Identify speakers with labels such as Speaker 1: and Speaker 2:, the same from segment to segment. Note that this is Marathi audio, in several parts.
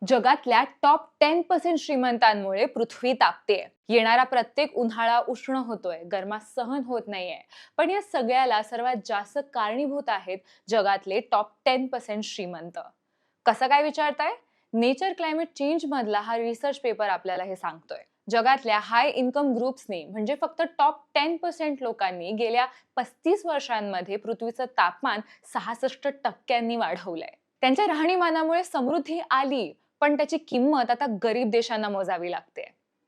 Speaker 1: जगातल्या टॉप 10% श्रीमंतांमुळे पृथ्वी तापतेय. येणारा प्रत्येक उन्हाळा उष्ण होतोय, गरमास सहन होत नाहीये. पण या सगळ्याला सर्वात जास्त कारणीभूत आहेत जगातले टॉप 10% श्रीमंत. कसं काय विचारताय? नेचर क्लायमेट चेंज मधला हा रिसर्च पेपर आपल्याला हे सांगतोय. जगातल्या हाय इन्कम ग्रुप्सनी म्हणजे फक्त टॉप 10% लोकांनी गेल्या 35 वर्षांमध्ये पृथ्वीचं तापमान 66% वाढवलंय. त्यांच्या राहणीमानामुळे समृद्धी आली, पण त्याची किंमत आता गरीब देशांना मोजावी लागते.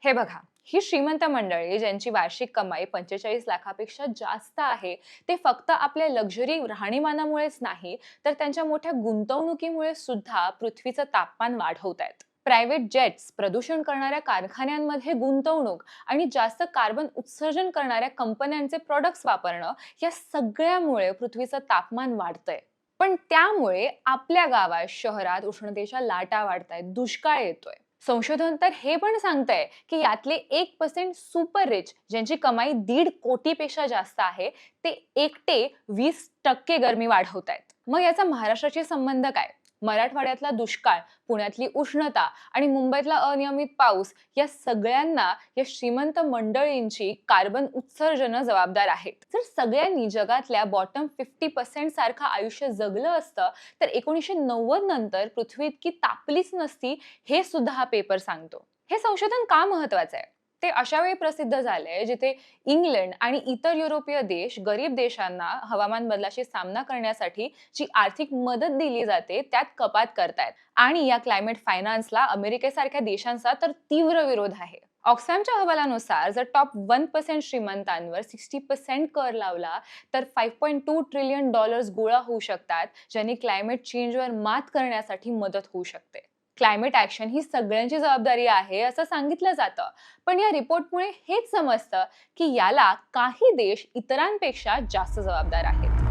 Speaker 1: हे बघा, ही श्रीमंत मंडळी ज्यांची वार्षिक कमाई 45 लाखापेक्षा जास्त आहे, ते फक्त आपल्या लक्झरी राहणीमानामुळेच नाही, तर त्यांच्या मोठ्या गुंतवणुकीमुळे सुद्धा पृथ्वीचं तापमान वाढवतायत. प्रायव्हेट जेट्स, प्रदूषण करणाऱ्या कारखान्यांमध्ये गुंतवणूक आणि जास्त कार्बन उत्सर्जन करणाऱ्या कंपन्यांचे प्रोडक्ट्स वापरणं, या सगळ्यामुळे पृथ्वीचं तापमान वाढतंय. पण त्यामुळे आपल्या गावात, शहरात उष्णतेच्या लाटा वाढतायत, दुष्काळ येतोय. संशोधन तर हे पण सांगतंय की यातले 1% सुपर रिच, ज्यांची कमाई 1.5 कोटीपेक्षा जास्त आहे, ते एकटे 20% गरमी वाढवतायत. मग याचा महाराष्ट्राशी संबंध काय? मराठवाड्यातला दुष्काळ, पुण्यातली उष्णता आणि मुंबईतला अनियमित पाऊस, या सगळ्यांना या श्रीमंत मंडळींची कार्बन उत्सर्जन जबाबदार आहेत. जर सगळ्यांनी जगातल्या बॉटम 50% सारखं आयुष्य जगलं असतं, तर 1990 नंतर पृथ्वी इतकी तापलीच नसती, हे सुद्धा हा पेपर सांगतो. हे संशोधन का महत्वाचं आहे? ते अशा वेळी प्रसिद्ध झालंय जिथे इंग्लंड आणि इतर युरोपीय देश गरीब देशांना हवामान बदलाशी सामना करण्यासाठी जी आर्थिक मदत दिली जाते त्यात कपात करतायत. आणि या क्लायमेट फायनान्सला अमेरिकेसारख्या देशांचा तर तीव्र विरोध आहे. ऑक्सफॅमच्या अहवालानुसार जर टॉप 1% श्रीमंतांवर 60% कर लावला तर $5.2 ट्रिलियन गोळा होऊ शकतात, ज्यांनी क्लायमेट चेंजवर मात करण्यासाठी मदत होऊ शकते. क्लायमेट ऍक्शन ही सगळ्यांची जबाबदारी आहे असं सांगितलं जातं, पण या रिपोर्टमुळे हेच समजतं की याला काही देश इतरांपेक्षा जास्त जबाबदार आहेत.